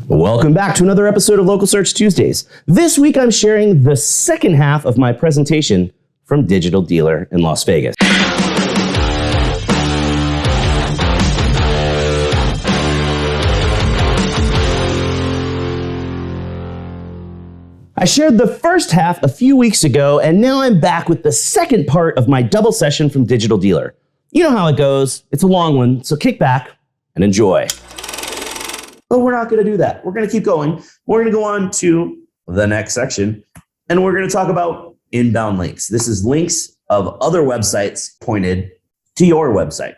Welcome back to another episode of Local Search Tuesdays. This week I'm sharing the second half of my presentation from Digital Dealer in Las Vegas. I shared the first half a few weeks ago, and now I'm back with the second part of my double session from Digital Dealer. You know how it goes. It's a long one, so kick back and enjoy. But we're not going to do that. We're going to keep going. We're going to go on to the next section, and we're going to talk about inbound links. This is links of other websites pointed to your website.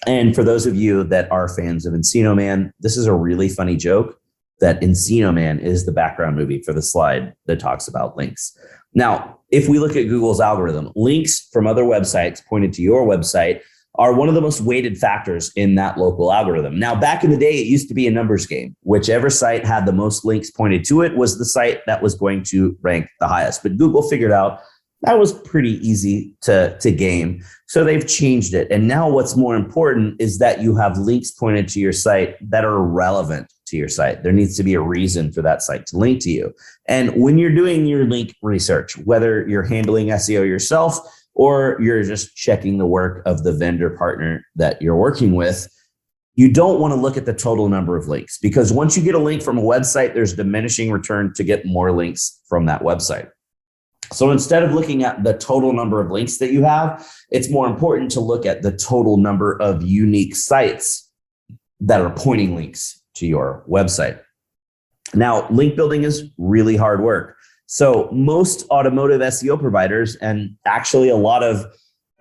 And for those of you that are fans of Encino Man, this is a really funny joke that Encino Man is the background movie for the slide that talks about links. Now, if we look at Google's algorithm, links from other websites pointed to your website are one of the most weighted factors in that local algorithm. Now, back in the day, it used to be a numbers game. Whichever site had the most links pointed to it was the site that was going to rank the highest. But Google figured out that was pretty easy to game. So they've changed it. And now what's more important is that you have links pointed to your site that are relevant to your site. There needs to be a reason for that site to link to you. And when you're doing your link research, whether you're handling SEO yourself or you're just checking the work of the vendor partner that you're working with, you don't want to look at the total number of links, because once you get a link from a website, there's diminishing return to get more links from that website. So instead of looking at the total number of links that you have, it's more important to look at the total number of unique sites that are pointing links to your website. Now, link building is really hard work. So most automotive SEO providers, and actually a lot of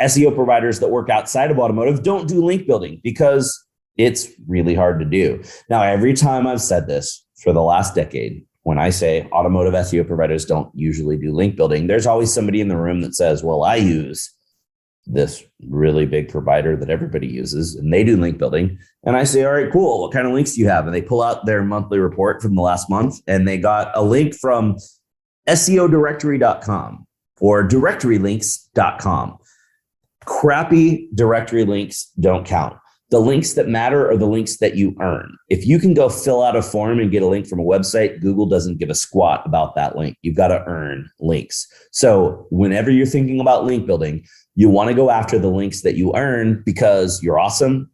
SEO providers that work outside of automotive, don't do link building because it's really hard to do. Now, every time I've said this for the last decade, when I say automotive SEO providers don't usually do link building, there's always somebody in the room that says, well, I use this really big provider that everybody uses and they do link building. And I say, all right, cool. What kind of links do you have? And they pull out their monthly report from the last month and they got a link from SEOdirectory.com or directorylinks.com. Crappy directory links don't count. The links that matter are the links that you earn. If you can go fill out a form and get a link from a website, Google doesn't give a squat about that link. You've got to earn links. So whenever you're thinking about link building, you want to go after the links that you earn because you're awesome,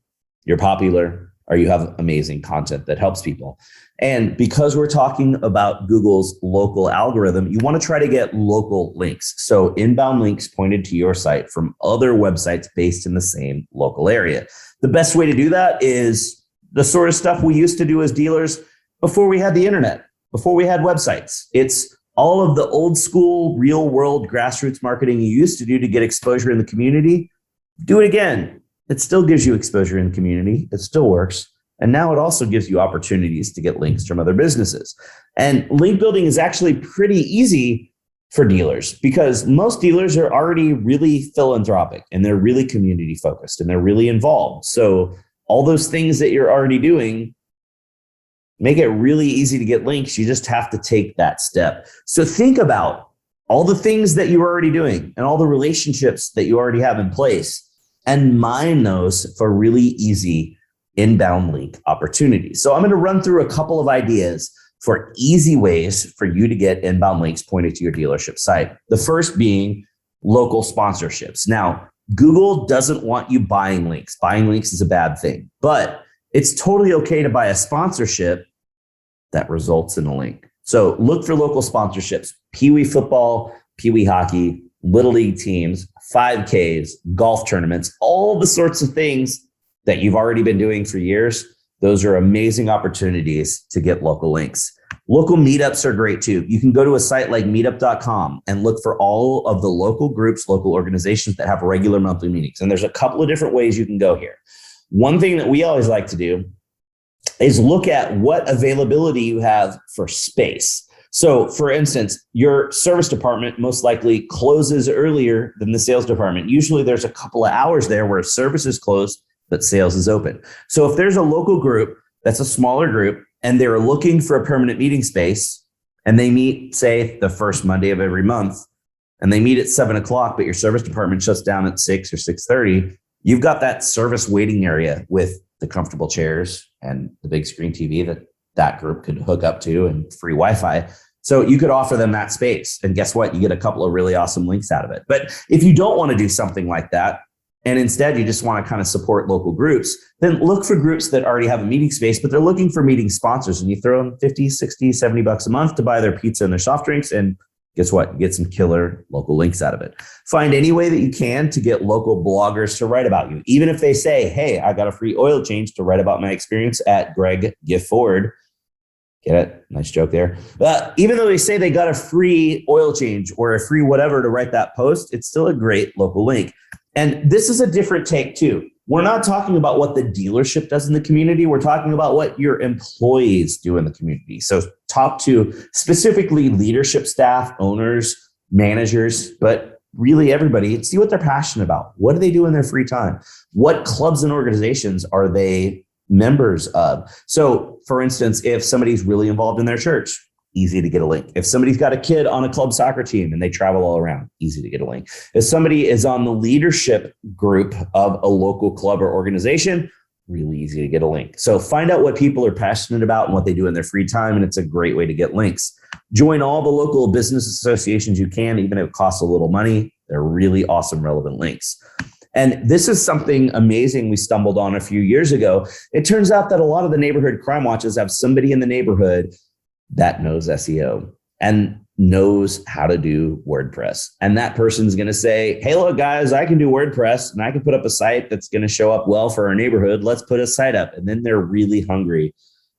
you're popular, or you have amazing content that helps people. And because we're talking about Google's local algorithm, you want to try to get local links. So inbound links pointed to your site from other websites based in the same local area. The best way to do that is the sort of stuff we used to do as dealers before we had the internet, before we had websites. It's all of the old school, real world grassroots marketing you used to do to get exposure in the community. Do it again. It still gives you exposure in the community. It still works. And now it also gives you opportunities to get links from other businesses. And link building is actually pretty easy for dealers because most dealers are already really philanthropic and they're really community focused and they're really involved. So all those things that you're already doing make it really easy to get links. You just have to take that step. So think about all the things that you're already doing and all the relationships that you already have in place and mine those for really easy inbound link opportunities. So I'm going to run through a couple of ideas for easy ways for you to get inbound links pointed to your dealership site. The first being local sponsorships. Now, Google doesn't want you buying links. Buying links is a bad thing, but it's totally okay to buy a sponsorship that results in a link. So look for local sponsorships, Pee-wee football, Pee-wee hockey, little league teams, 5Ks, golf tournaments, all the sorts of things that you've already been doing for years. Those are amazing opportunities to get local links. Local meetups are great too. You can go to a site like meetup.com and look for all of the local groups, local organizations that have regular monthly meetings. And there's a couple of different ways you can go here. One thing that we always like to do is look at what availability you have for space. So for instance, your service department most likely closes earlier than the sales department. Usually there's a couple of hours there where service is closed, but sales is open. So if there's a local group that's a smaller group and they're looking for a permanent meeting space and they meet, say, the first Monday of every month and they meet at 7 o'clock, but your service department shuts down at 6 or 6:30, you've got that service waiting area with the comfortable chairs and the big screen TV that that group could hook up to and free Wi-Fi. So you could offer them that space. And guess what? You get a couple of really awesome links out of it. But if you don't want to do something like that, and instead you just want to kind of support local groups, then look for groups that already have a meeting space, but they're looking for meeting sponsors. And you throw them 50, 60, 70 bucks a month to buy their pizza and their soft drinks. And guess what? You get some killer local links out of it. Find any way that you can to get local bloggers to write about you. Even if they say, hey, I got a free oil change to write about my experience at Greg Gift Ford. Get it? Nice joke there. But even though they say they got a free oil change or a free whatever to write that post, it's still a great local link. And this is a different take too. We're not talking about what the dealership does in the community. We're talking about what your employees do in the community. So talk to specifically leadership staff, owners, managers, but really everybody. See what they're passionate about. What do they do in their free time? What clubs and organizations are they members of? So for instance, if somebody's really involved in their church, easy to get a link. If somebody's got a kid on a club soccer team and they travel all around, easy to get a link. If somebody is on the leadership group of a local club or organization, really easy to get a link. So find out what people are passionate about and what they do in their free time, and it's a great way to get links. Join all the local business associations you can, even if it costs a little money. They're really awesome, relevant links. And this is something amazing we stumbled on a few years ago. It turns out that a lot of the neighborhood crime watches have somebody in the neighborhood that knows SEO and knows how to do WordPress. And that person's going to say, hey, look, guys, I can do WordPress and I can put up a site that's going to show up well for our neighborhood. Let's put a site up. And then they're really hungry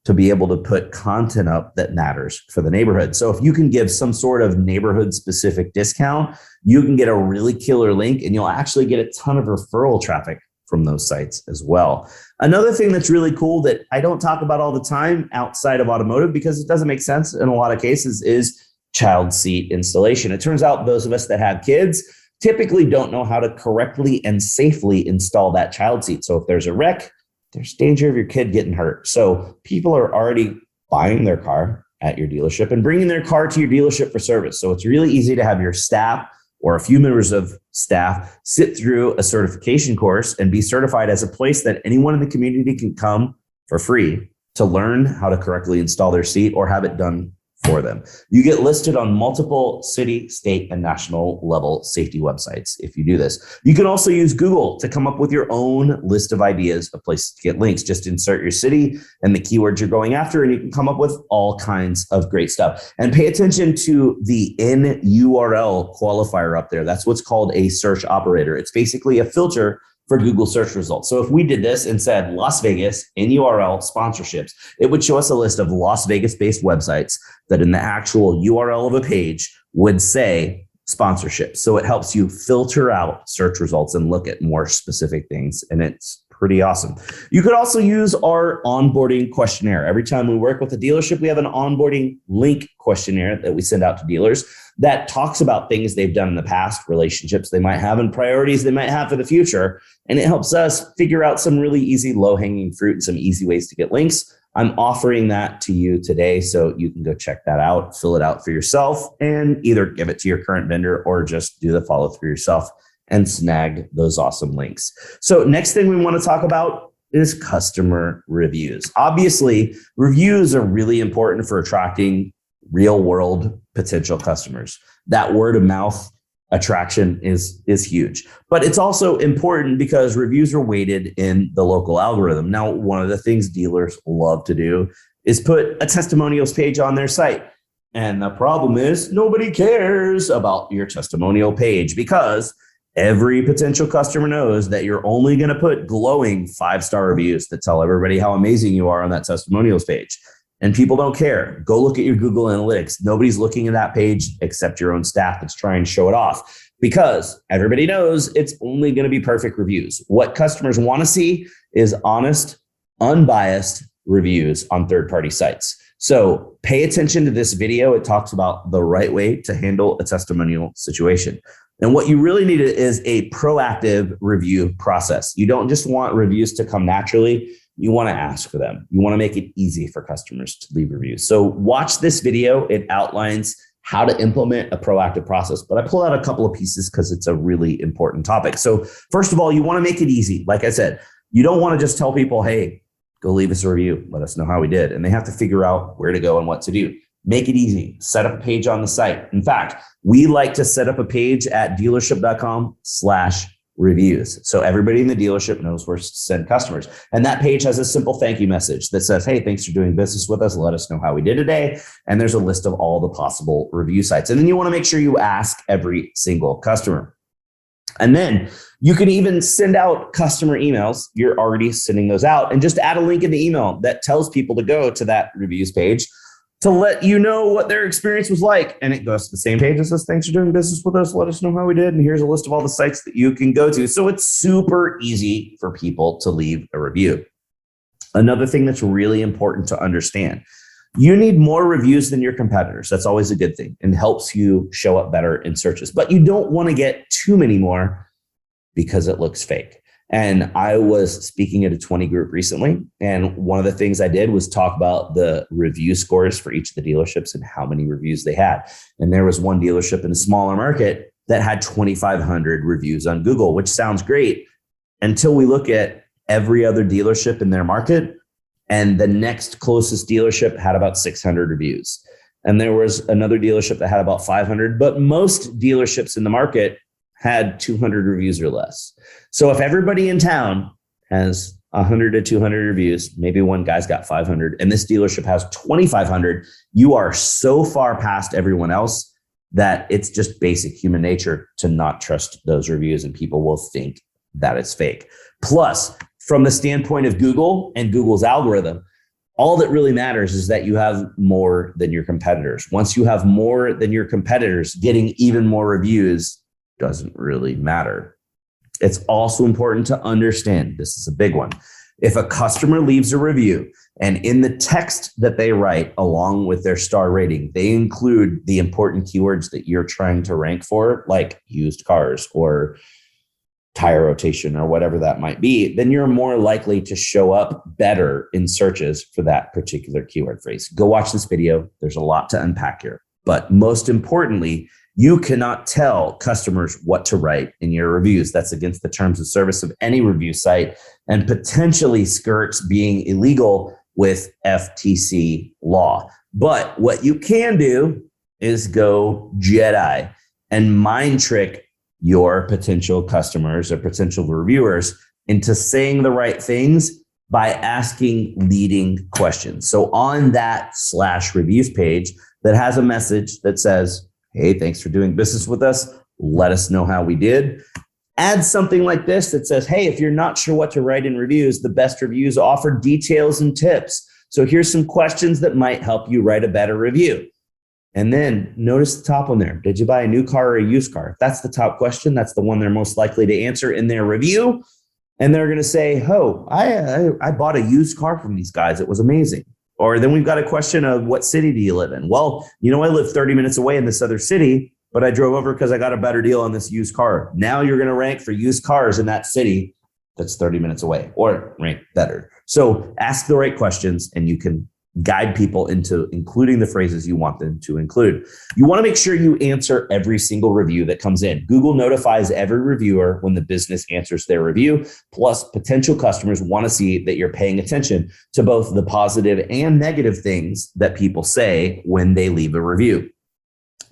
to be able to put content up that matters for the neighborhood. So if you can give some sort of neighborhood specific discount, you can get a really killer link and you'll actually get a ton of referral traffic from those sites as well. Another thing that's really cool that I don't talk about all the time outside of automotive because it doesn't make sense in a lot of cases is child seat installation. It turns out those of us that have kids typically don't know how to correctly and safely install that child seat. So if there's a wreck, there's danger of your kid getting hurt. So people are already buying their car at your dealership and bringing their car to your dealership for service. So it's really easy to have your staff or a few members of staff sit through a certification course and be certified as a place that anyone in the community can come for free to learn how to correctly install their seat or have it done for them. You get listed on multiple city, state, and national level safety websites if you do this. You can also use Google to come up with your own list of ideas of places to get links. Just insert your city and the keywords you're going after, and you can come up with all kinds of great stuff. And pay attention to the in URL qualifier up there. That's what's called a search operator. It's basically a filter for Google search results. So if we did this and said Las Vegas in URL sponsorships, it would show us a list of Las Vegas-based websites that in the actual URL of a page would say sponsorships. So it helps you filter out search results and look at more specific things. And it's pretty awesome. You could also use our onboarding questionnaire. Every time we work with a dealership, we have an onboarding link questionnaire that we send out to dealers that talks about things they've done in the past, relationships they might have, and priorities they might have for the future. And it helps us figure out some really easy low-hanging fruit and some easy ways to get links. I'm offering that to you today, so you can go check that out, fill it out for yourself, and either give it to your current vendor or just do the follow through yourself and snag those awesome links. So next thing we want to talk about is customer reviews. Obviously, reviews are really important for attracting real world potential customers. That word of mouth attraction is huge, but it's also important because reviews are weighted in the local algorithm. Now, one of the things dealers love to do is put a testimonials page on their site. And the problem is nobody cares about your testimonial page because every potential customer knows that you're only going to put glowing 5-star reviews that tell everybody how amazing you are on that testimonials page. And people don't care. Go look at your Google Analytics. Nobody's looking at that page except your own staff that's trying to show it off because everybody knows it's only going to be perfect reviews. What customers want to see is honest, unbiased reviews on third-party sites. So pay attention to this video. It talks about the right way to handle a testimonial situation. And what you really need is a proactive review process. You don't just want reviews to come naturally. You want to ask for them. You want to make it easy for customers to leave reviews. So watch this video. It outlines how to implement a proactive process, but I pull out a couple of pieces because it's a really important topic. So first of all, you want to make it easy. Like I said, you don't want to just tell people, hey, go leave us a review. Let us know how we did. And they have to figure out where to go and what to do. Make it easy. Set up a page on the site. In fact, we like to set up a page at dealership.com/reviews. So everybody in the dealership knows where to send customers. And that page has a simple thank you message that says, hey, thanks for doing business with us. Let us know how we did today. And there's a list of all the possible review sites. And then you want to make sure you ask every single customer. And then you can even send out customer emails. You're already sending those out, and just add a link in the email that tells people to go to that reviews page to let you know what their experience was like. And it goes to the same page that says, thanks for doing business with us. Let us know how we did. And here's a list of all the sites that you can go to. So it's super easy for people to leave a review. Another thing that's really important to understand, you need more reviews than your competitors. That's always a good thing and helps you show up better in searches. But you don't want to get too many more because it looks fake. And I was speaking at a 20 group recently, and one of the things I did was talk about the review scores for each of the dealerships and how many reviews they had. And there was one dealership in a smaller market that had 2,500 reviews on Google, which sounds great until we look at every other dealership in their market. And the next closest dealership had about 600 reviews. And there was another dealership that had about 500, but most dealerships in the market had 200 reviews or less. So if everybody in town has 100 to 200 reviews, maybe one guy's got 500, and this dealership has 2,500, you are so far past everyone else that it's just basic human nature to not trust those reviews, and people will think that it's fake. Plus, from the standpoint of Google and Google's algorithm, all that really matters is that you have more than your competitors. Once you have more than your competitors, getting even more reviews doesn't really matter. It's also important to understand, this is a big one, if a customer leaves a review and in the text that they write along with their star rating, they include the important keywords that you're trying to rank for, like used cars or tire rotation or whatever that might be, then you're more likely to show up better in searches for that particular keyword phrase. Go watch this video. There's a lot to unpack here. But most importantly, you cannot tell customers what to write in your reviews. That's against the terms of service of any review site and potentially skirts being illegal with FTC law. But what you can do is go Jedi and mind trick your potential customers or potential reviewers into saying the right things by asking leading questions. So on that /reviews page that has a message that says, hey, thanks for doing business with us. Let us know how we did. Add something like this that says, hey, if you're not sure what to write in reviews, the best reviews offer details and tips. So here's some questions that might help you write a better review. And then notice the top one there. Did you buy a new car or a used car? If that's the top question, that's the one they're most likely to answer in their review. And they're going to say, oh, I bought a used car from these guys. It was amazing. Or then we've got a question of what city do you live in? Well, I live 30 minutes away in this other city, but I drove over because I got a better deal on this used car. Now you're going to rank for used cars in that city that's 30 minutes away or rank better. So ask the right questions and you can guide people into including the phrases you want them to include. You want to make sure you answer every single review that comes in. Google notifies every reviewer when the business answers their review. Plus, potential customers want to see that you're paying attention to both the positive and negative things that people say when they leave a review.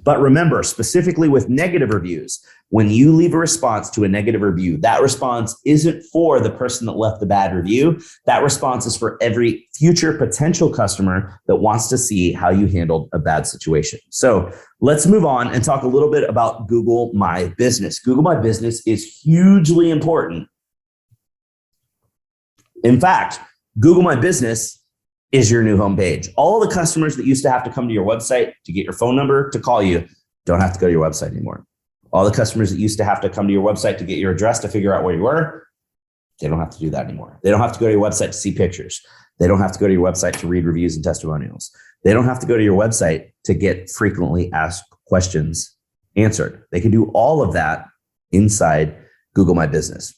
But remember, specifically with negative reviews, when you leave a response to a negative review, that response isn't for the person that left the bad review. That response is for every future potential customer that wants to see how you handled a bad situation. So let's move on and talk a little bit about Google My Business. Google My Business is hugely important. In fact, Google My Business is your new homepage. All the customers that used to have to come to your website to get your phone number to call you don't have to go to your website anymore. All the customers that used to have to come to your website to get your address to figure out where you were, they don't have to do that anymore. They don't have to go to your website to see pictures. They don't have to go to your website to read reviews and testimonials. They don't have to go to your website to get frequently asked questions answered. They can do all of that inside Google My Business.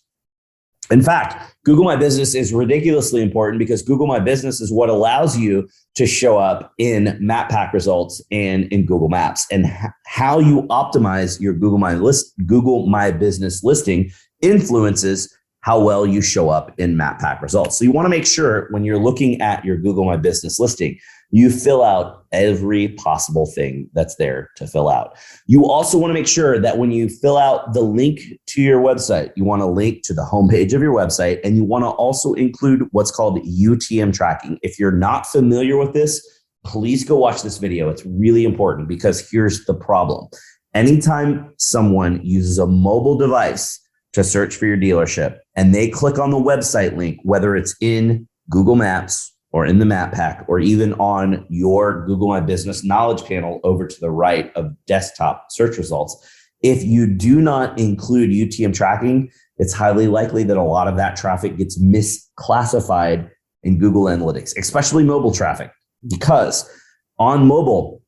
In fact, Google My Business is ridiculously important because Google My Business is what allows you to show up in map pack results and in Google Maps. And how you optimize your Google My Business listing influences how well you show up in map pack results. So you want to make sure when you're looking at your Google My Business listing, you fill out every possible thing that's there to fill out. You also want to make sure that when you fill out the link to your website, you want to link to the homepage of your website, and you want to also include what's called UTM tracking. If you're not familiar with this, please go watch this video. It's really important because here's the problem. Anytime someone uses a mobile device to search for your dealership and they click on the website link, whether it's in Google Maps or in the map pack or even on your Google My Business knowledge panel over to the right of desktop search results, if you do not include UTM tracking, it's highly likely that a lot of that traffic gets misclassified in Google Analytics, especially mobile traffic, because on mobile,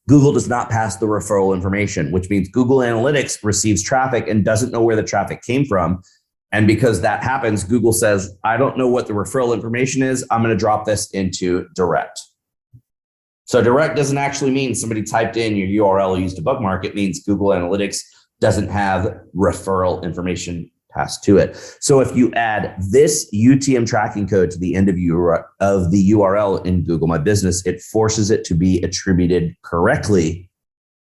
Google does not pass the referral information, which means Google Analytics receives traffic and doesn't know where the traffic came from. And because that happens, Google says, I don't know what the referral information is. I'm going to drop this into direct. So direct doesn't actually mean somebody typed in your URL or used a bookmark. It means Google Analytics doesn't have referral information passed to it. So if you add this UTM tracking code to the end of the URL in Google My Business, it forces it to be attributed correctly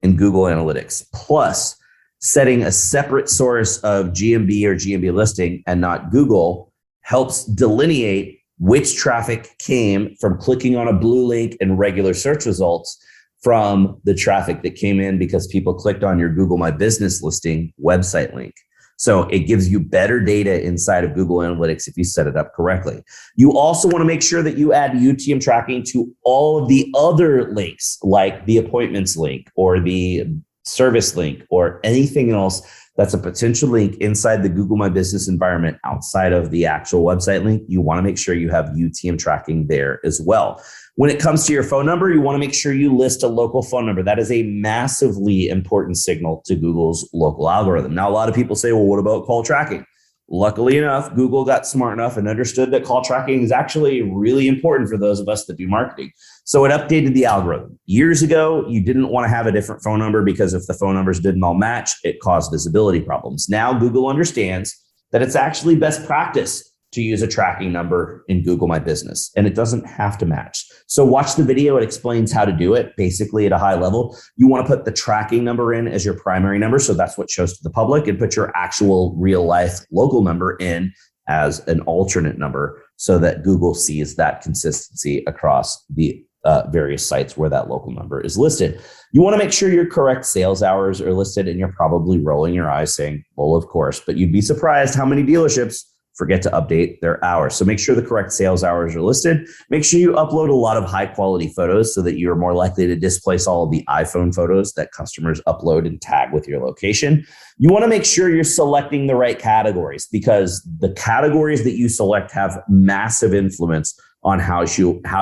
in Google Analytics. Plus, setting a separate source of GMB or GMB listing and not Google helps delineate which traffic came from clicking on a blue link in regular search results from the traffic that came in because people clicked on your Google My Business listing website link. So it gives you better data inside of Google Analytics if you set it up correctly. You also want to make sure that you add UTM tracking to all of the other links, like the appointments link or the service link or anything else that's a potential link inside the Google My Business environment outside of the actual website link. You want to make sure you have UTM tracking there as well. When it comes to your phone number, you want to make sure you list a local phone number. That is a massively important signal to Google's local algorithm. Now, a lot of people say, well, what about call tracking? Luckily enough, Google got smart enough and understood that call tracking is actually really important for those of us that do marketing. So it updated the algorithm. Years ago, you didn't want to have a different phone number because if the phone numbers didn't all match, it caused visibility problems. Now Google understands that it's actually best practice to use a tracking number in Google My Business, and it doesn't have to match. So watch the video. It explains how to do it basically at a high level. You want to put the tracking number in as your primary number. So that's what shows to the public, and put your actual real life local number in as an alternate number so that Google sees that consistency across the various sites where that local number is listed. You want to make sure your correct sales hours are listed, and you're probably rolling your eyes saying, well, of course, but you'd be surprised how many dealerships forget to update their hours. So make sure the correct sales hours are listed. Make sure you upload a lot of high quality photos so that you're more likely to displace all of the iPhone photos that customers upload and tag with your location. You want to make sure you're selecting the right categories, because the categories that you select have massive influence on how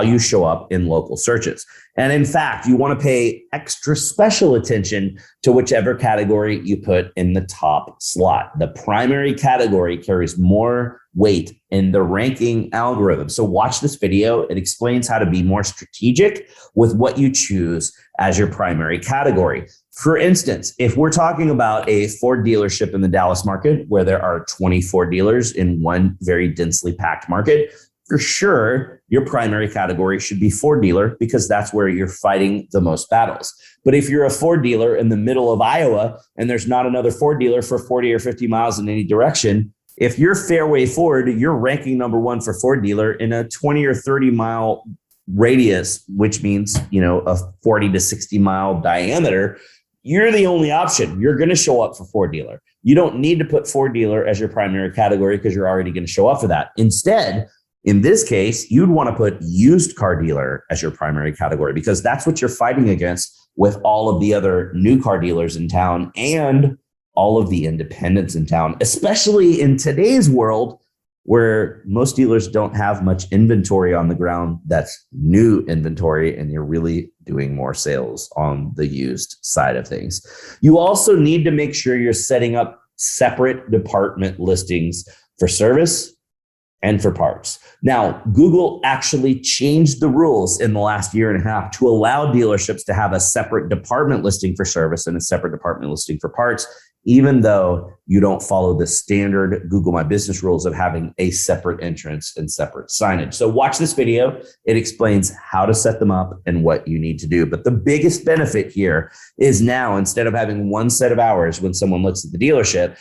you show up in local searches. And in fact, you want to pay extra special attention to whichever category you put in the top slot. The primary category carries more weight in the ranking algorithm. So watch this video. It explains how to be more strategic with what you choose as your primary category. For instance, if we're talking about a Ford dealership in the Dallas market where there are 24 dealers in one very densely packed market, for sure, your primary category should be Ford dealer, because that's where you're fighting the most battles. But if you're a Ford dealer in the middle of Iowa and there's not another Ford dealer for 40 or 50 miles in any direction, if you're Fairway Ford, you're ranking number one for Ford dealer in a 20 or 30 mile radius, which means, a 40 to 60 mile diameter. You're the only option. You're going to show up for Ford dealer. You don't need to put Ford dealer as your primary category because you're already going to show up for that. Instead, in this case, you'd want to put used car dealer as your primary category, because that's what you're fighting against with all of the other new car dealers in town and all of the independents in town, especially in today's world where most dealers don't have much inventory on the ground that's new inventory, and you're really doing more sales on the used side of things. You also need to make sure you're setting up separate department listings for service and for parts. Now, Google actually changed the rules in the last year and a half to allow dealerships to have a separate department listing for service and a separate department listing for parts even though you don't follow the standard Google My Business rules of having a separate entrance and separate signage. So watch this video. It explains how to set them up and what you need to do. But the biggest benefit here is now, instead of having one set of hours when someone looks at the dealership,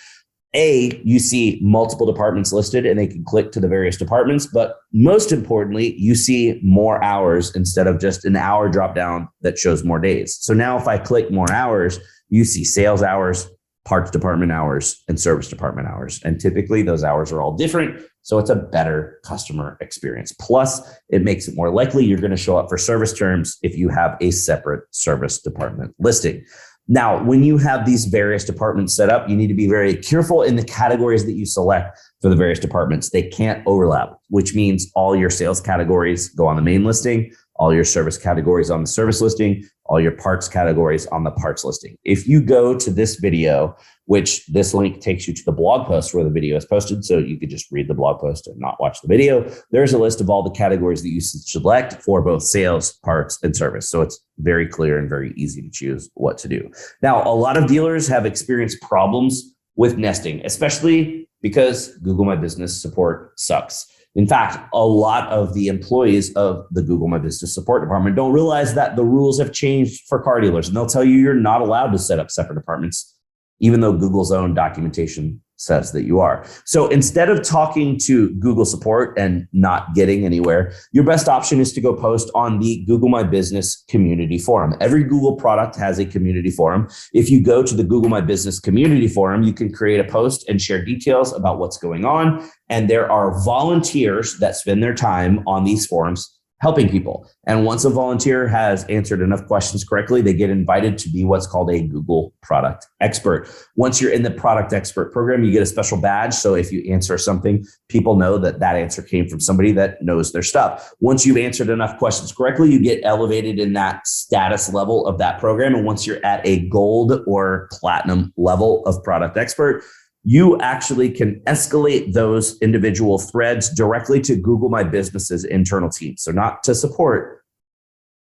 you see multiple departments listed and they can click to the various departments. But most importantly, you see more hours instead of just an hour drop down that shows more days. So now if I click more hours, you see sales hours, parts department hours, and service department hours. And typically those hours are all different. So it's a better customer experience. Plus, it makes it more likely you're going to show up for service terms if you have a separate service department listing. Now, when you have these various departments set up, you need to be very careful in the categories that you select for the various departments. They can't overlap, which means all your sales categories go on the main listing, all your service categories on the service listing, all your parts categories on the parts listing. If you go to this video, which this link takes you to the blog post where the video is posted, so you could just read the blog post and not watch the video, there's a list of all the categories that you select for both sales, parts, and service. So it's very clear and very easy to choose what to do. Now, a lot of dealers have experienced problems with nesting, especially because Google My Business support sucks. In fact, a lot of the employees of the Google My Business support department don't realize that the rules have changed for car dealers, and they'll tell you you're not allowed to set up separate departments, even though Google's own documentation says that you are. So instead of talking to Google support and not getting anywhere, your best option is to go post on the Google My Business community forum. Every Google product has a community forum. If you go to the Google My Business community forum, you can create a post and share details about what's going on. And there are volunteers that spend their time on these forums helping people. And once a volunteer has answered enough questions correctly, they get invited to be what's called a Google product expert. Once you're in the product expert program, you get a special badge. So if you answer something, people know that that answer came from somebody that knows their stuff. Once you've answered enough questions correctly, you get elevated in that status level of that program. And once you're at a gold or platinum level of product expert, you actually can escalate those individual threads directly to Google My Business's internal team. So not to support,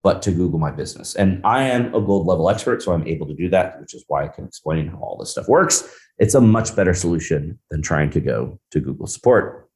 but to Google My Business. And I am a gold level expert, so I'm able to do that, which is why I can explain how all this stuff works. It's a much better solution than trying to go to Google support.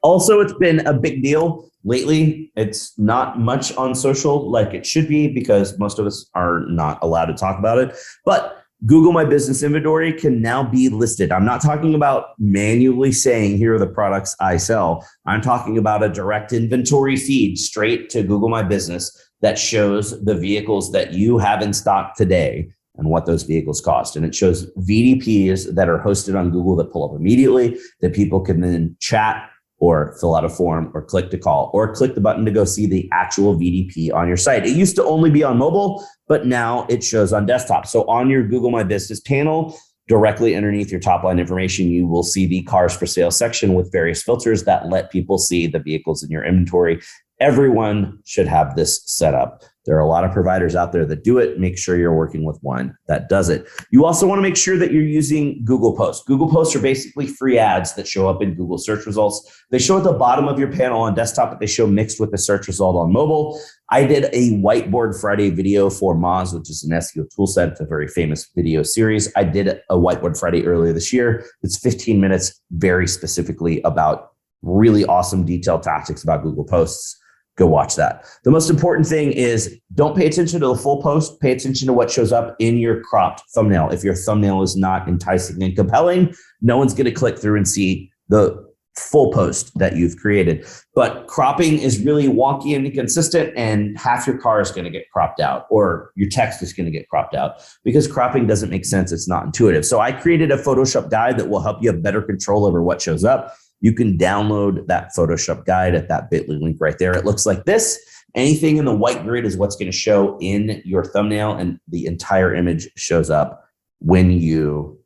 Also, it's been a big deal lately. It's not much on social like it should be because most of us are not allowed to talk about it, but Google My Business inventory can now be listed. I'm not talking about manually saying, here are the products I sell. I'm talking about a direct inventory feed straight to Google My Business that shows the vehicles that you have in stock today and what those vehicles cost. And it shows VDPs that are hosted on Google that pull up immediately, that people can then chat or fill out a form or click to call or click the button to go see the actual VDP on your site. It used to only be on mobile, but now it shows on desktop. So on your Google My Business panel, directly underneath your top line information, you will see the cars for sale section with various filters that let people see the vehicles in your inventory. Everyone should have this set up. There are a lot of providers out there that do it. Make sure you're working with one that does it. You also want to make sure that you're using Google Posts. Google Posts are basically free ads that show up in Google search results. They show at the bottom of your panel on desktop, but they show mixed with the search result on mobile. I did a Whiteboard Friday video for Moz, which is an SEO toolset. It's a very famous video series. I did a Whiteboard Friday earlier this year. It's 15 minutes very specifically about really awesome detailed tactics about Google Posts. Go watch that. The most important thing is don't pay attention to the full post. Pay attention to what shows up in your cropped thumbnail. If your thumbnail is not enticing and compelling, no one's going to click through and see the full post that you've created. But cropping is really wonky and inconsistent, and half your car is going to get cropped out, or your text is going to get cropped out because cropping doesn't make sense. It's not intuitive. So I created a Photoshop guide that will help you have better control over what shows up. You can download that Photoshop guide at that bit.ly link right there. It looks like this. Anything in the white grid is what's going to show in your thumbnail, and the entire image shows up when you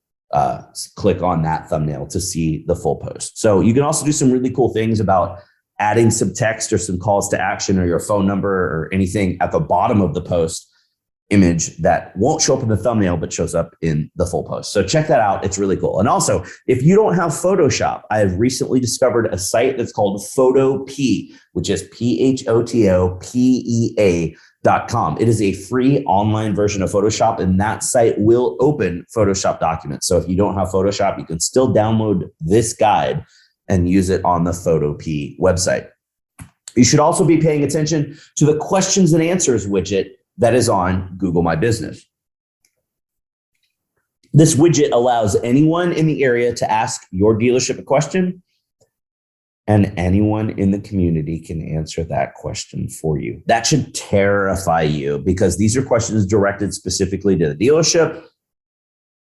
click on that thumbnail to see the full post. So you can also do some really cool things about adding some text or some calls to action or your phone number or anything at the bottom of the post image that won't show up in the thumbnail, but shows up in the full post. So check that out. It's really cool. And also, if you don't have Photoshop, I have recently discovered a site that's called Photopea, which is PHOTOPEA. It is a free online version of Photoshop, and that site will open Photoshop documents. So if you don't have Photoshop, you can still download this guide and use it on the Photopea website. You should also be paying attention to the questions and answers widget that is on Google My Business. This widget allows anyone in the area to ask your dealership a question, and anyone in the community can answer that question for you. That should terrify you, because these are questions directed specifically to the dealership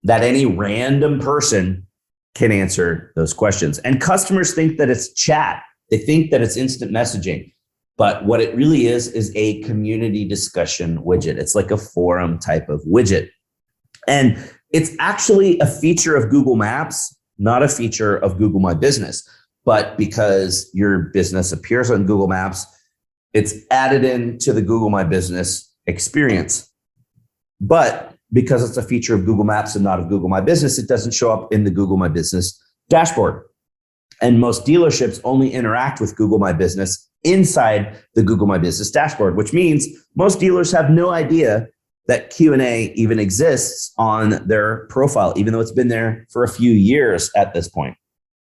that any random person can answer those questions. And customers think that it's chat. They think that it's instant messaging. But what it really is a community discussion widget. It's like a forum type of widget. And it's actually a feature of Google Maps, not a feature of Google My Business. But because your business appears on Google Maps, it's added into the Google My Business experience. But because it's a feature of Google Maps and not of Google My Business, it doesn't show up in the Google My Business dashboard. And most dealerships only interact with Google My Business inside the Google My Business dashboard, which means most dealers have no idea that Q&A even exists on their profile, even though it's been there for a few years at this point.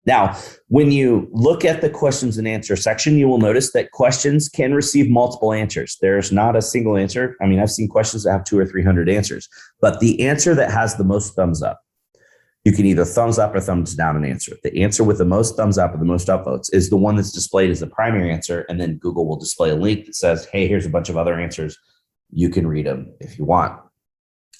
Now, when you look at the questions and answer section, you will notice that questions can receive multiple answers. There's not a single answer. I mean, I've seen questions that have 200 or 300 answers, but the answer that has the most thumbs up, you can either thumbs up or thumbs down an answer. The answer with the most thumbs up or the most upvotes is the one that's displayed as the primary answer. And then Google will display a link that says, hey, here's a bunch of other answers. You can read them if you want.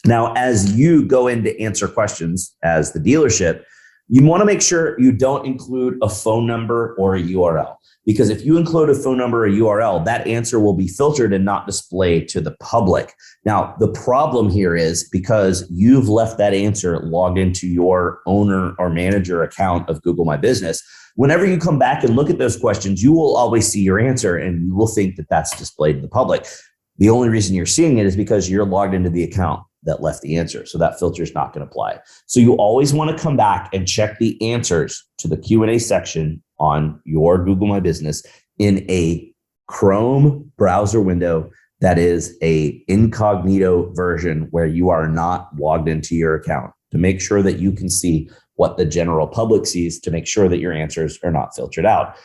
Now, as you go in to answer questions as the dealership, you want to make sure you don't include a phone number or a URL, because if you include a phone number or a URL, that answer will be filtered and not displayed to the public. Now, the problem here is because you've left that answer logged into your owner or manager account of Google My Business, whenever you come back and look at those questions, you will always see your answer and you will think that that's displayed to the public. The only reason you're seeing it is because you're logged into the account that left the answer. So that filter is not going to apply. So you always want to come back and check the answers to the Q&A section on your Google My Business in a Chrome browser window that is a incognito version where you are not logged into your account, to make sure that you can see what the general public sees, to make sure that your answers are not filtered out.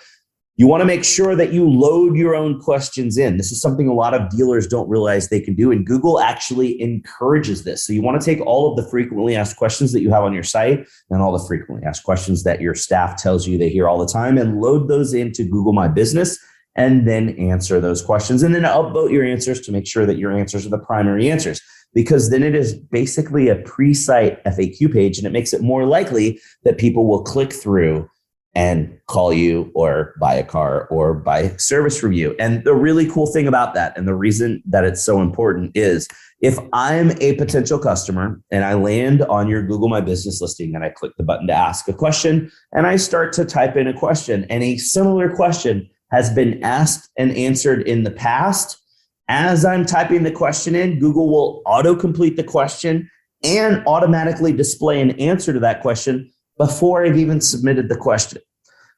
You want to make sure that you load your own questions in. This is something a lot of dealers don't realize they can do, and Google actually encourages this. So you want to take all of the frequently asked questions that you have on your site and all the frequently asked questions that your staff tells you they hear all the time and load those into Google My Business and then answer those questions, and then upvote your answers to make sure that your answers are the primary answers, because then it is basically a pre-site FAQ page, and it makes it more likely that people will click through and call you or buy a car or buy service from you. And the really cool thing about that, and the reason that it's so important, is if I'm a potential customer and I land on your Google My Business listing and I click the button to ask a question and I start to type in a question, and a similar question has been asked and answered in the past, as I'm typing the question in, Google will auto-complete the question and automatically display an answer to that question before I've even submitted the question.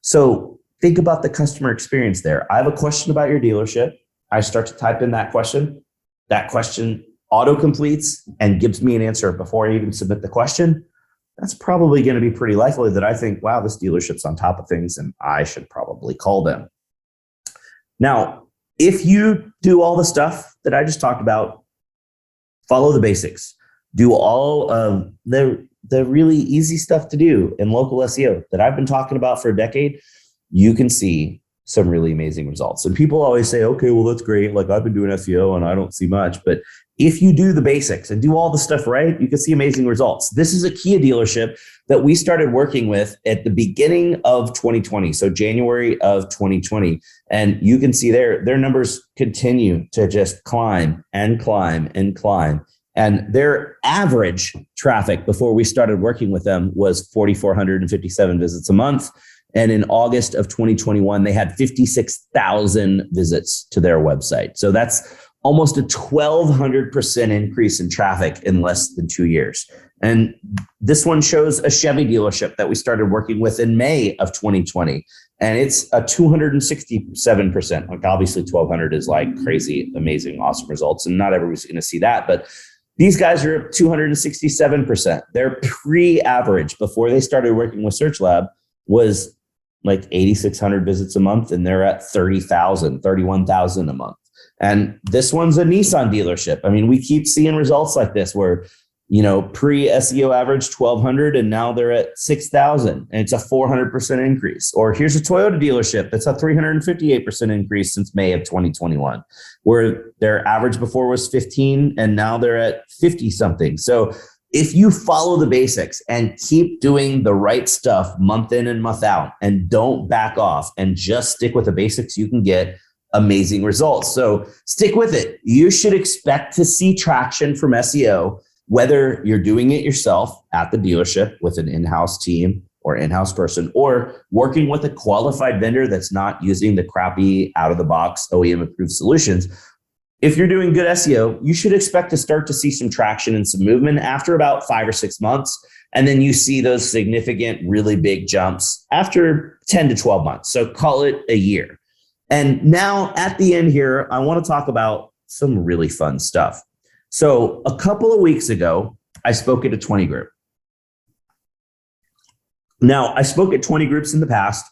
So think about the customer experience there. I have a question about your dealership. I start to type in that question. That question auto-completes and gives me an answer before I even submit the question. That's probably going to be pretty likely that I think, wow, this dealership's on top of things and I should probably call them. Now, if you do all the stuff that I just talked about, follow the basics, do all of the really easy stuff to do in local SEO that I've been talking about for a decade, you can see some really amazing results. And people always say, okay, well, that's great. Like, I've been doing SEO and I don't see much. But if you do the basics and do all the stuff right, you can see amazing results. This is a Kia dealership that we started working with at the beginning of 2020. So January of 2020. And you can see their numbers continue to just climb and climb and climb. And their average traffic before we started working with them was 4,457 visits a month. And in August of 2021, they had 56,000 visits to their website. So that's almost a 1,200% increase in traffic in less than 2 years. And this one shows a Chevy dealership that we started working with in May of 2020. And it's a 267%. Like obviously 1200 is like crazy, amazing, awesome results. And not everybody's going to see that, but these guys are 267%. Their pre-average before they started working with SearchLab was like 8,600 visits a month, and they're at 30,000, 31,000 a month. And this one's a Nissan dealership. I mean, we keep seeing results like this where, you know, pre-SEO average 1,200 and now they're at 6,000 and it's a 400% increase. Or here's a Toyota dealership that's a 358% increase since May of 2021, where their average before was 15 and now they're at 50 something. So if you follow the basics and keep doing the right stuff month in and month out and don't back off and just stick with the basics, you can get amazing results. So stick with it. You should expect to see traction from SEO, whether you're doing it yourself at the dealership with an in-house team or in-house person, or working with a qualified vendor that's not using the crappy out-of-the-box OEM approved solutions. If you're doing good SEO, you should expect to start to see some traction and some movement after about 5 or 6 months. And then you see those significant, really big jumps after 10 to 12 months. So call it a year. And now at the end here, I want to talk about some really fun stuff. So a couple of weeks ago, I spoke at a 20 group. Now, I spoke at 20 groups in the past,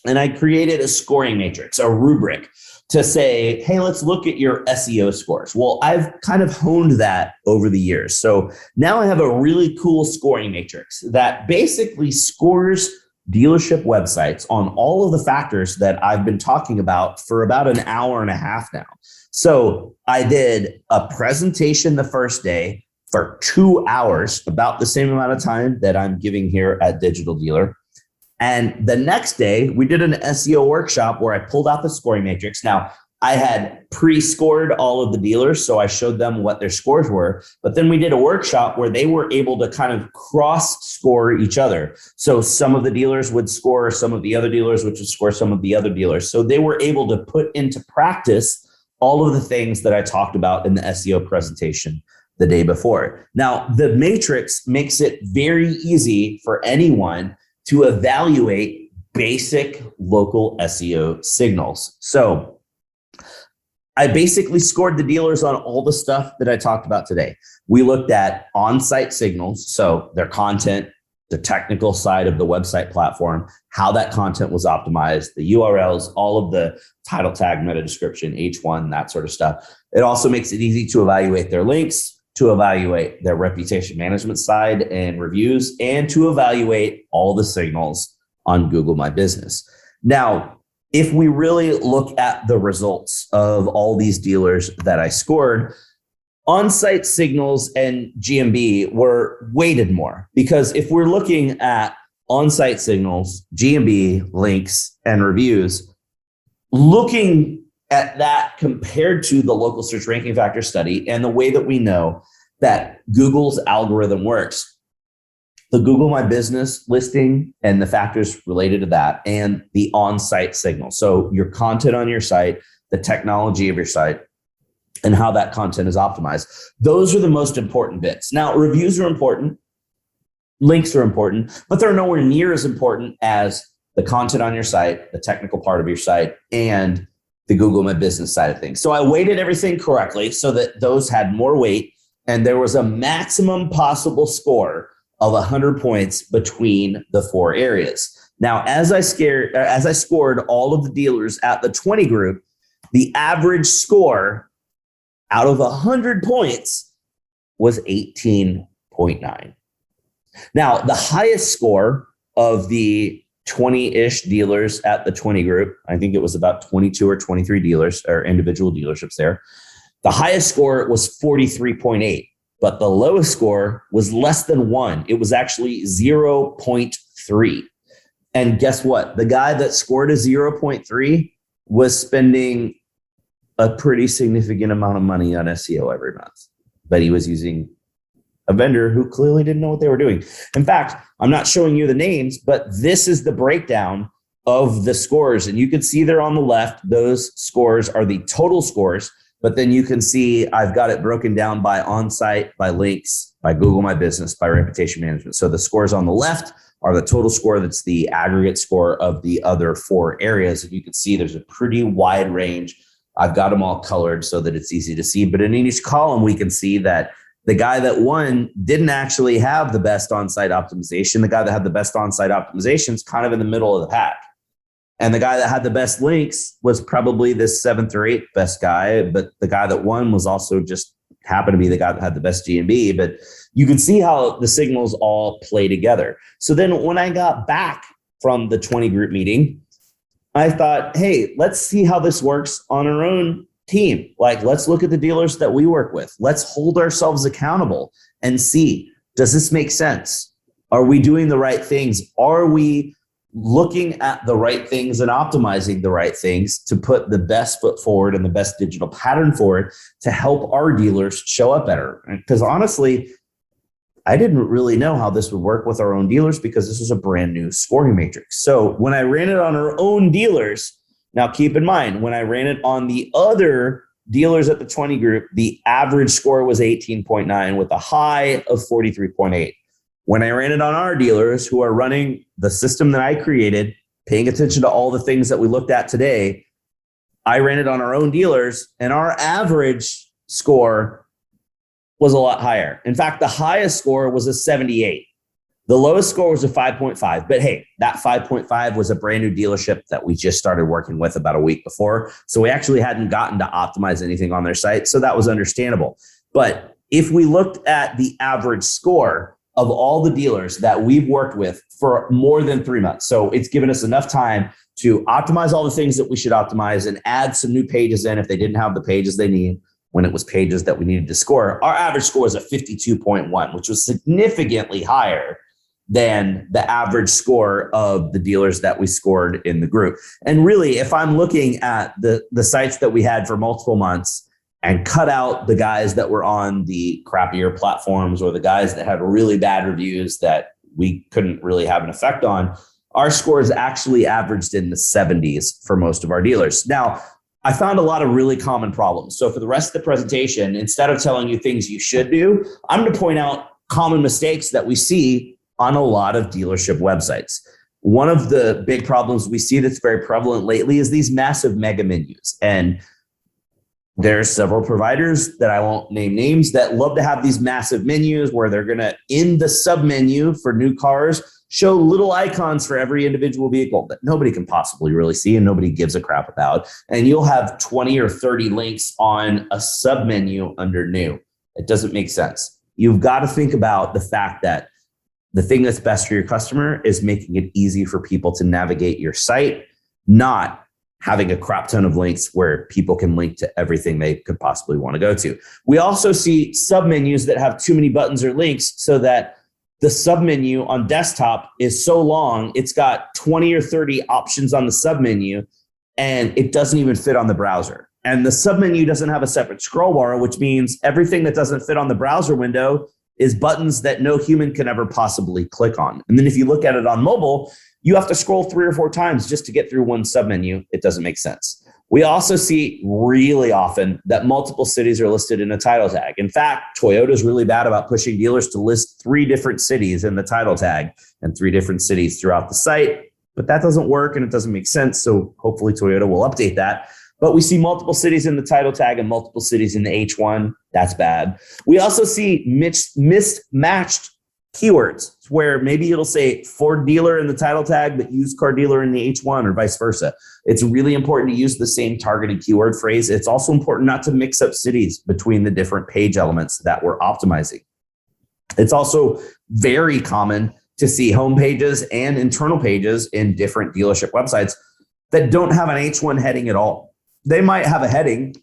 and I created a scoring matrix, a rubric, to say, hey, let's look at your SEO scores. Well, I've kind of honed that over the years. So now I have a really cool scoring matrix that basically scores dealership websites on all of the factors that I've been talking about for about an hour and a half now. So I did a presentation the first day for 2 hours, about the same amount of time that I'm giving here at Digital Dealer. And the next day, we did an SEO workshop where I pulled out the scoring matrix. Now, I had pre-scored all of the dealers, so I showed them what their scores were. But then we did a workshop where they were able to kind of cross-score each other. So some of the dealers would score some of the other dealers, which would score some of the other dealers. So they were able to put into practice all of the things that I talked about in the SEO presentation the day before. Now, the matrix makes it very easy for anyone to evaluate basic local SEO signals. So I basically scored the dealers on all the stuff that I talked about today. We looked at on-site signals, so their content, the technical side of the website platform, how that content was optimized, the URLs, all of the title tag, meta description, H1, that sort of stuff. It also makes it easy to evaluate their links, to evaluate their reputation management side and reviews, and to evaluate all the signals on Google My Business. Now, if we really look at the results of all these dealers that I scored, on-site signals and GMB were weighted more, because if we're looking at on-site signals, GMB, links, and reviews, looking at that compared to the local search ranking factor study and the way that we know that Google's algorithm works, the Google My Business listing and the factors related to that, and the on-site signal. So your content on your site, the technology of your site, and how that content is optimized. Those are the most important bits. Now, reviews are important, links are important, but they're nowhere near as important as the content on your site, the technical part of your site, and the Google My Business side of things. So I weighted everything correctly so that those had more weight, and there was a maximum possible score of 100 points between the 4 areas. Now, as I scored all of the dealers at the 20 group, the average score out of 100 points was 18.9. Now, the highest score of the 20-ish dealers at the 20 group, I think it was about 22 or 23 dealers or individual dealerships there. The highest score was 43.8, but the lowest score was less than 1. It was actually 0.3. And guess what? The guy that scored a 0.3 was spending a pretty significant amount of money on SEO every month, but he was using a vendor who clearly didn't know what they were doing. In fact, I'm not showing you the names, but this is the breakdown of the scores. And you can see there on the left, those scores are the total scores, but then you can see I've got it broken down by on-site, by links, by Google My Business, by reputation management. So the scores on the left are the total score. That's the aggregate score of the other 4 areas. And you can see there's a pretty wide range. I've got them all colored so that it's easy to see. But in each column, we can see that the guy that won didn't actually have the best on-site optimization. The guy that had the best on-site optimization is kind of in the middle of the pack. And the guy that had the best links was probably this 7th or 8th best guy. But the guy that won was also just happened to be the guy that had the best GMB. But you can see how the signals all play together. So then when I got back from the 20 group meeting, I thought, hey, let's see how this works on our own team. Like, let's look at the dealers that we work with. Let's hold ourselves accountable and see, does this make sense? Are we doing the right things? Are we looking at the right things and optimizing the right things to put the best foot forward and the best digital pattern forward to help our dealers show up better? Because honestly, I didn't really know how this would work with our own dealers because this was a brand new scoring matrix. So when I ran it on our own dealers, now keep in mind, when I ran it on the other dealers at the 20 group, the average score was 18.9 with a high of 43.8. When I ran it on our dealers who are running the system that I created, paying attention to all the things that we looked at today, I ran it on our own dealers and our average score was a lot higher. In fact, the highest score was a 78. The lowest score was a 5.5. But hey, that 5.5 was a brand new dealership that we just started working with about a week before. So we actually hadn't gotten to optimize anything on their site. So that was understandable. But if we looked at the average score of all the dealers that we've worked with for more than 3 months, so it's given us enough time to optimize all the things that we should optimize and add some new pages in if they didn't have the pages they need when it was pages that we needed to score. Our average score is a 52.1, which was significantly higher than the average score of the dealers that we scored in the group. And really, if I'm looking at the sites that we had for multiple months and cut out the guys that were on the crappier platforms or the guys that had really bad reviews that we couldn't really have an effect on, our scores actually averaged in the 70s for most of our dealers. Now, I found a lot of really common problems. So for the rest of the presentation, instead of telling you things you should do, I'm going to point out common mistakes that we see on a lot of dealership websites. One of the big problems we see that's very prevalent lately is these massive mega menus. And there's several providers that I won't name names that love to have these massive menus where they're going to, in the sub menu for new cars, show little icons for every individual vehicle that nobody can possibly really see and nobody gives a crap about. And you'll have 20 or 30 links on a sub menu under new. It doesn't make sense. You've got to think about the fact that the thing that's best for your customer is making it easy for people to navigate your site, not having a crap ton of links where people can link to everything they could possibly want to go to. We also see submenus that have too many buttons or links so that the submenu on desktop is so long, it's got 20 or 30 options on the submenu and it doesn't even fit on the browser. And the submenu doesn't have a separate scroll bar, which means everything that doesn't fit on the browser window is buttons that no human can ever possibly click on. And then if you look at it on mobile, you have to scroll 3 or 4 times just to get through one submenu. It doesn't make sense. We also see really often that multiple cities are listed in a title tag. In fact, Toyota is really bad about pushing dealers to list 3 different cities in the title tag and 3 different cities throughout the site. But that doesn't work and it doesn't make sense. So hopefully Toyota will update that. But we see multiple cities in the title tag and multiple cities in the H1. That's bad. We also see mismatched keywords where maybe it'll say Ford dealer in the title tag, but used car dealer in the H1 or vice versa. It's really important to use the same targeted keyword phrase. It's also important not to mix up cities between the different page elements that we're optimizing. It's also very common to see home pages and internal pages in different dealership websites that don't have an H1 heading at all. They might have a heading,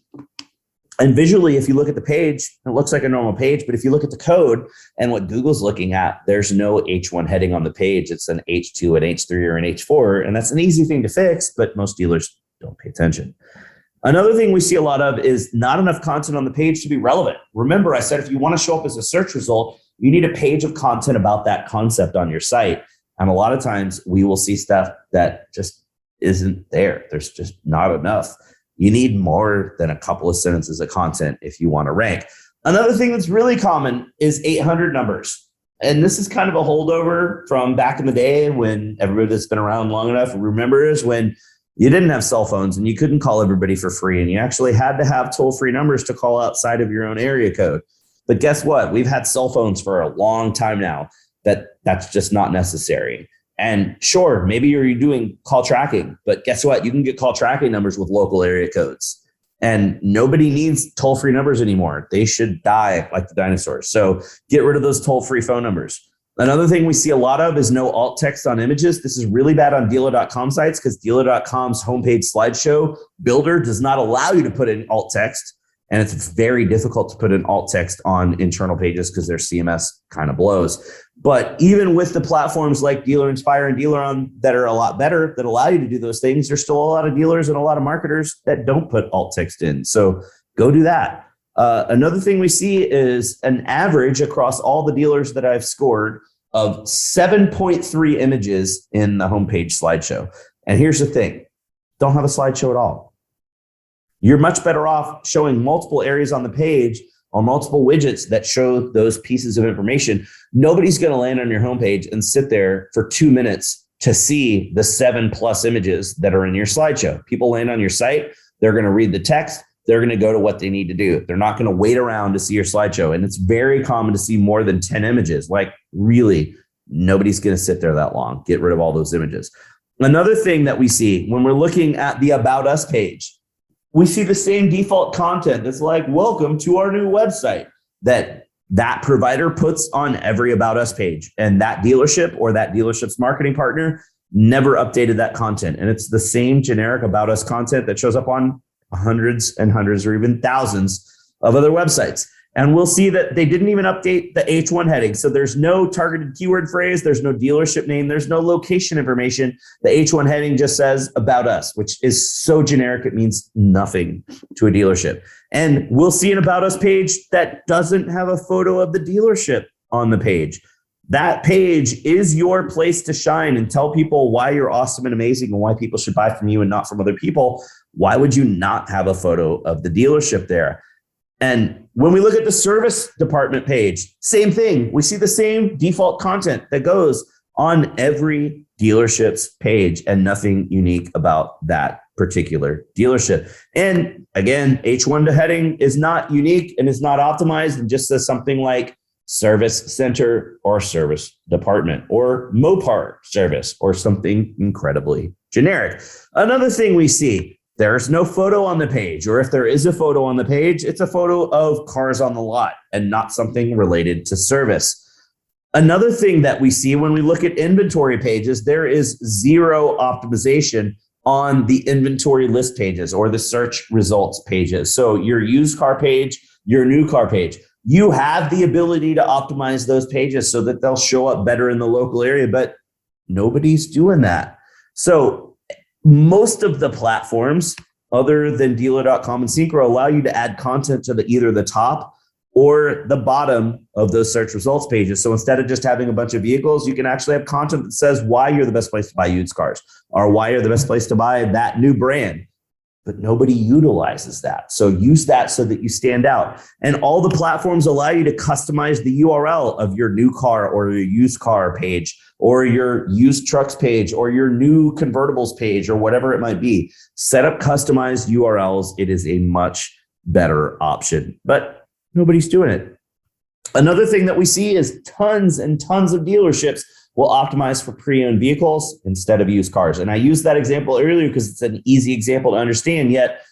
and visually, if you look at the page, it looks like a normal page. But if you look at the code and what Google's looking at, there's no H1 heading on the page. It's an H2, an H3, or an H4. And that's an easy thing to fix, but most dealers don't pay attention. Another thing we see a lot of is not enough content on the page to be relevant. Remember, I said if you want to show up as a search result, you need a page of content about that concept on your site. And a lot of times we will see stuff that just isn't there. There's just not enough. You need more than a couple of sentences of content if you want to rank. Another thing that's really common is 800 numbers. and this is kind of a holdover from back in the day when everybody that's been around long enough remembers when you didn't have cell phones and you couldn't call everybody for free, and you actually had to have toll-free numbers to call outside of your own area code. But guess what? We've had cell phones for a long time now. That's just not necessary. And sure, maybe you're doing call tracking, but guess what? You can get call tracking numbers with local area codes. And nobody needs toll-free numbers anymore. They should die like the dinosaurs. So get rid of those toll-free phone numbers. Another thing we see a lot of is no alt text on images. This is really bad on dealer.com sites because dealer.com's homepage slideshow builder does not allow you to put in alt text. And it's very difficult to put in alt text on internal pages because their CMS kind of blows. But even with the platforms like Dealer Inspire and Dealer On that are a lot better, that allow you to do those things, there's still a lot of dealers and a lot of marketers that don't put alt text in. So go do that. Another thing we see is an average across all the dealers that I've scored of 7.3 images in the homepage slideshow. And here's the thing, don't have a slideshow at all. You're much better off showing multiple areas on the page or multiple widgets that show those pieces of information. Nobody's going to land on your homepage and sit there for 2 minutes to see the 7+ images that are in your slideshow. People land on your site, they're going to read the text, they're going to go to what they need to do. They're not going to wait around to see your slideshow. And it's very common to see more than 10 images. Like really, nobody's going to sit there that long. Get rid of all those images. Another thing that we see when we're looking at the About Us page, we see the same default content that's like, welcome to our new website, that provider puts on every About Us page. And that dealership or that dealership's marketing partner never updated that content. And it's the same generic About Us content that shows up on hundreds and hundreds or even thousands of other websites. And we'll see that they didn't even update the H1 heading. So there's no targeted keyword phrase. There's no dealership name. There's no location information. The H1 heading just says About Us, which is so generic, it means nothing to a dealership. And we'll see an About Us page that doesn't have a photo of the dealership on the page. That page is your place to shine and tell people why you're awesome and amazing and why people should buy from you and not from other people. Why would you not have a photo of the dealership there? And when we look at the service department page, same thing. We see the same default content that goes on every dealership's page and nothing unique about that particular dealership. And again, H1 to heading is not unique and is not optimized and just says something like service center or service department or Mopar service or something incredibly generic. Another thing we see, there's no photo on the page, or if there is a photo on the page, it's a photo of cars on the lot and not something related to service. Another thing that we see when we look at inventory pages, there is zero optimization on the inventory list pages or the search results pages. So your used car page, your new car page, you have the ability to optimize those pages so that they'll show up better in the local area, but nobody's doing that. So most of the platforms other than dealer.com and Synchro allow you to add content to either the top or the bottom of those search results pages. So instead of just having a bunch of vehicles, you can actually have content that says why you're the best place to buy used cars or why you're the best place to buy that new brand. But nobody utilizes that. So use that so that you stand out. And all the platforms allow you to customize the URL of your new car or your used car page or your used trucks page or your new convertibles page or whatever it might be. Set up customized URLs. It is a much better option, but nobody's doing it. Another thing that we see is tons and tons of dealerships will optimize for pre-owned vehicles instead of used cars. And I used that example earlier because it's an easy example to understand, yet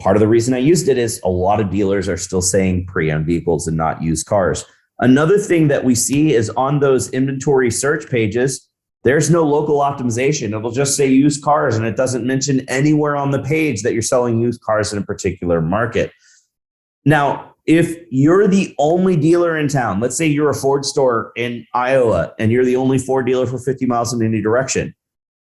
part of the reason I used it is a lot of dealers are still saying pre-owned vehicles and not used cars. Another thing that we see is on those inventory search pages, there's no local optimization. It'll just say used cars and it doesn't mention anywhere on the page that you're selling used cars in a particular market. Now, if you're the only dealer in town, let's say you're a Ford store in Iowa and you're the only Ford dealer for 50 miles in any direction,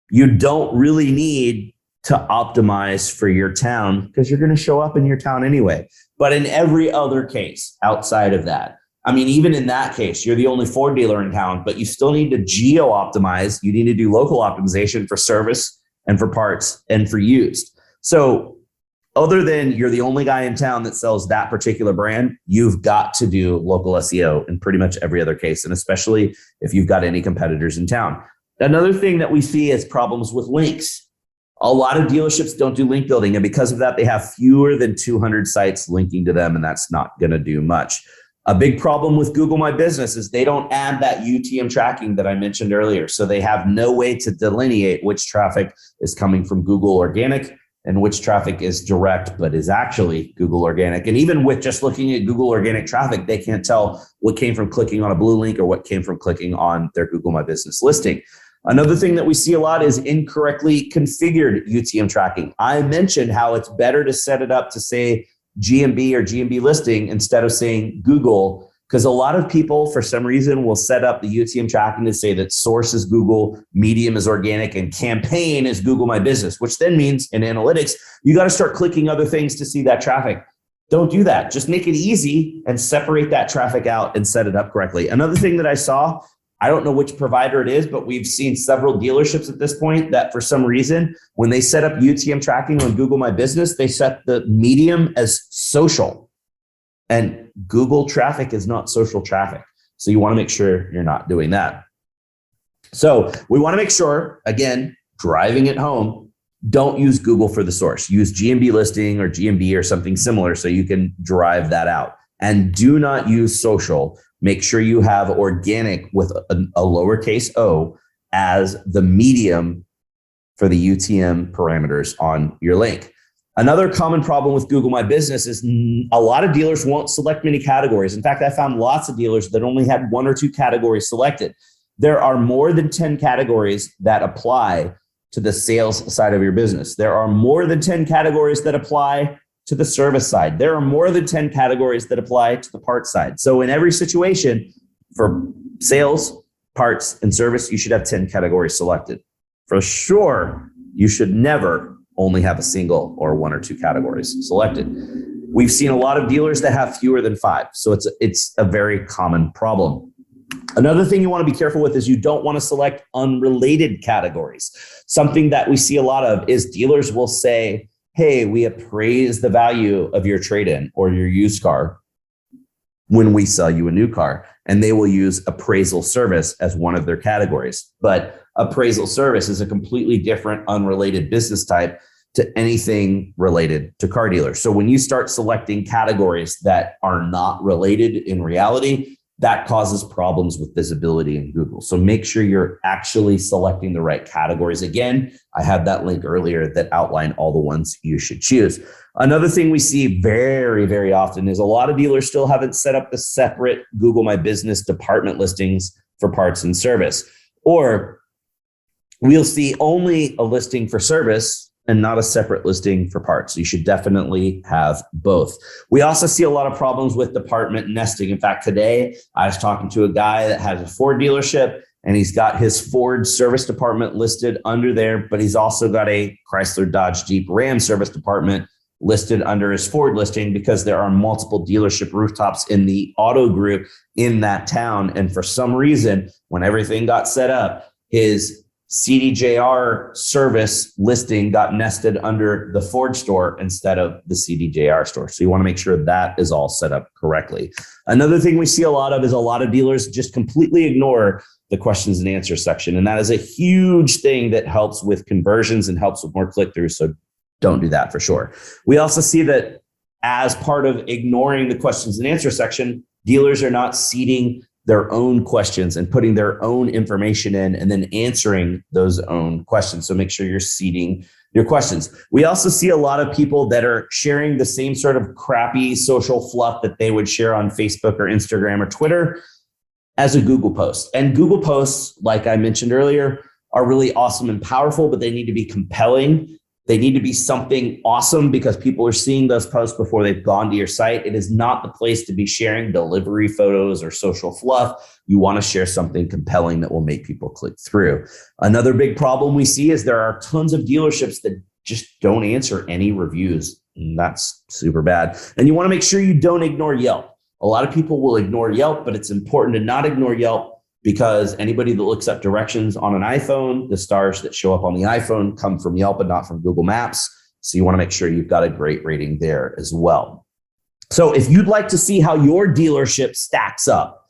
you don't really need to optimize for your town because you're going to show up in your town anyway. But in every other case outside of that, I mean, even in that case, you're the only Ford dealer in town, but you still need to geo optimize. You need to do local optimization for service and for parts and for used. So other than you're the only guy in town that sells that particular brand, you've got to do local SEO in pretty much every other case, and especially if you've got any competitors in town. Another thing that we see is problems with links. A lot of dealerships don't do link building, and because of that, they have fewer than 200 sites linking to them, and that's not going to do much. A big problem with Google My Business is they don't add that UTM tracking that I mentioned earlier, so they have no way to delineate which traffic is coming from Google Organic and which traffic is direct, but is actually Google Organic. And even with just looking at Google Organic traffic, they can't tell what came from clicking on a blue link or what came from clicking on their Google My Business listing. Another thing that we see a lot is incorrectly configured UTM tracking. I mentioned how it's better to set it up to say GMB or GMB listing instead of saying Google, because a lot of people, for some reason, will set up the UTM tracking to say that source is Google, medium is organic, and campaign is Google My Business, which then means in analytics, you got to start clicking other things to see that traffic. Don't do that. Just make it easy and separate that traffic out and set it up correctly. Another thing that I saw, I don't know which provider it is, but we've seen several dealerships at this point that for some reason, when they set up UTM tracking on Google My Business, they set the medium as social. And Google traffic is not social traffic. So you want to make sure you're not doing that. So we want to make sure, again, driving it home, don't use Google for the source. Use GMB listing or GMB or something similar so you can drive that out. And do not use social. Make sure you have organic with a lowercase o as the medium for the UTM parameters on your link. Another common problem with Google My Business is a lot of dealers won't select many categories. In fact, I found lots of dealers that only had 1 or 2 categories selected. There are more than 10 categories that apply to the sales side of your business. There are more than 10 categories that apply to the service side. There are more than 10 categories that apply to the parts side. So in every situation for sales, parts, and service, you should have 10 categories selected. For sure, you should never only have a single or 1 or 2 categories selected. We've seen a lot of dealers that have fewer than 5. So it's a very common problem. Another thing you want to be careful with is you don't want to select unrelated categories. Something that we see a lot of is dealers will say, hey, we appraise the value of your trade-in or your used car when we sell you a new car. And they will use appraisal service as one of their categories. But appraisal service is a completely different, unrelated business type to anything related to car dealers. So when you start selecting categories that are not related in reality, that causes problems with visibility in Google. So make sure you're actually selecting the right categories. Again, I had that link earlier that outlined all the ones you should choose. Another thing we see very, very often is a lot of dealers still haven't set up the separate Google My Business department listings for parts and service. Or we'll see only a listing for service and not a separate listing for parts. You should definitely have both. We also see a lot of problems with department nesting. In fact, today I was talking to a guy that has a Ford dealership and he's got his Ford service department listed under there, but he's also got a Chrysler, Dodge, Jeep, Ram service department listed under his Ford listing because there are multiple dealership rooftops in the auto group in that town. And for some reason, when everything got set up, his CDJR service listing got nested under the Ford store instead of the CDJR store. So you want to make sure that is all set up correctly. Another thing we see a lot of is a lot of dealers just completely ignore the questions and answers section. And that is a huge thing that helps with conversions and helps with more click-throughs. So don't do that for sure. We also see that as part of ignoring the questions and answer section, dealers are not seeding their own questions and putting their own information in and then answering those own questions. So make sure you're seeding your questions. We also see a lot of people that are sharing the same sort of crappy social fluff that they would share on Facebook or Instagram or Twitter as a Google post. And Google posts, like I mentioned earlier, are really awesome and powerful, but they need to be compelling. They need to be something awesome because people are seeing those posts before they've gone to your site. It is not the place to be sharing delivery photos or social fluff. You want to share something compelling that will make people click through. Another big problem we see is there are tons of dealerships that just don't answer any reviews. And that's super bad. And you want to make sure you don't ignore Yelp. A lot of people will ignore Yelp, but it's important to not ignore Yelp because anybody that looks up directions on an iPhone, the stars that show up on the iPhone come from Yelp and not from Google Maps. So you want to make sure you've got a great rating there as well. So if you'd like to see how your dealership stacks up,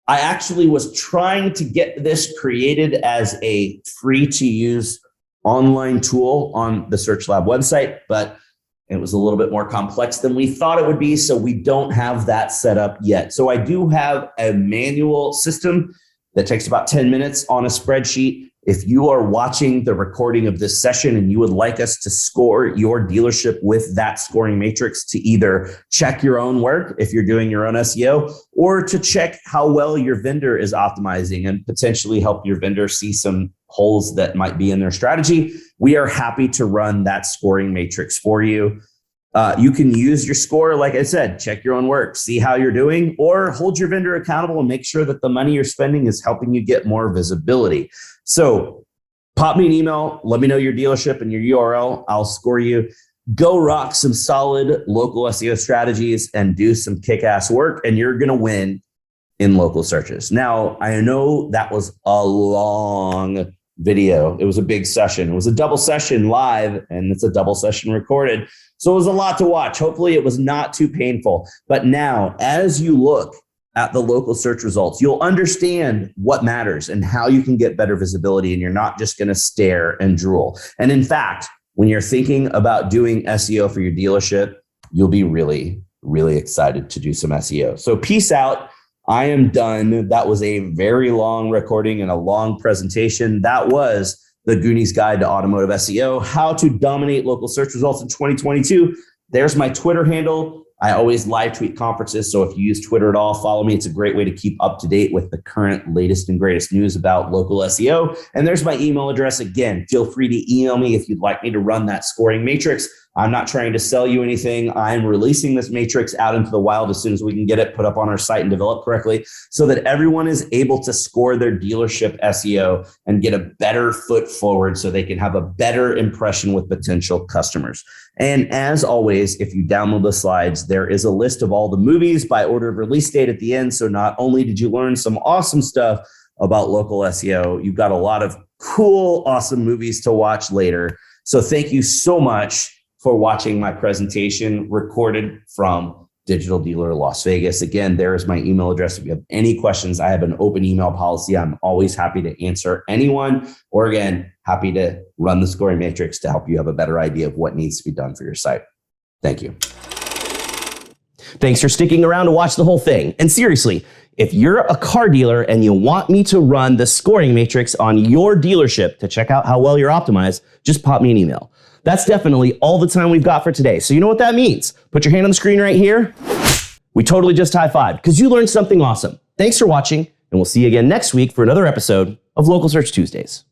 I actually was trying to get this created as a free to use online tool on the SearchLab website, but it was a little bit more complex than we thought it would be. So we don't have that set up yet. So I do have a manual system that takes about 10 minutes on a spreadsheet. If you are watching the recording of this session and you would like us to score your dealership with that scoring matrix to either check your own work if you're doing your own SEO, or to check how well your vendor is optimizing and potentially help your vendor see some holes that might be in their strategy, we are happy to run that scoring matrix for you. You can use your score, like I said, check your own work, see how you're doing, or hold your vendor accountable and make sure that the money you're spending is helping you get more visibility. So pop me an email, let me know your dealership and your URL. I'll score you. Go rock some solid local SEO strategies and do some kick-ass work, and you're going to win in local searches. Now, I know that was a long video. It was a big session. It was a double session live, and it's a double session recorded. So it was a lot to watch. Hopefully it was not too painful. But now, as you look at the local search results, you'll understand what matters and how you can get better visibility, and you're not just going to stare and drool. And in fact, when you're thinking about doing SEO for your dealership, you'll be really, really excited to do some SEO. So peace out. I am done. That was a very long recording and a long presentation. That was the Goonies Guide to Automotive SEO, how to dominate local search results in 2022. There's my Twitter handle. I always live tweet conferences. So if you use Twitter at all, follow me. It's a great way to keep up to date with the current latest and greatest news about local SEO. And there's my email address. Again, feel free to email me if you'd like me to run that scoring matrix. I'm not trying to sell you anything. I'm releasing this matrix out into the wild as soon as we can get it put up on our site and developed correctly so that everyone is able to score their dealership SEO and get a better foot forward so they can have a better impression with potential customers. And as always, if you download the slides, there is a list of all the movies by order of release date at the end. So not only did you learn some awesome stuff about local SEO, you've got a lot of cool, awesome movies to watch later. So thank you so much for watching my presentation recorded from Digital Dealer Las Vegas. Again, there is my email address. If you have any questions, I have an open email policy. I'm always happy to answer anyone, or again, happy to run the scoring matrix to help you have a better idea of what needs to be done for your site. Thank you. Thanks for sticking around to watch the whole thing. And seriously, if you're a car dealer and you want me to run the scoring matrix on your dealership to check out how well you're optimized, just pop me an email. That's definitely all the time we've got for today. So you know what that means? Put your hand on the screen right here. We totally just high-fived because you learned something awesome. Thanks for watching, and we'll see you again next week for another episode of Local Search Tuesdays.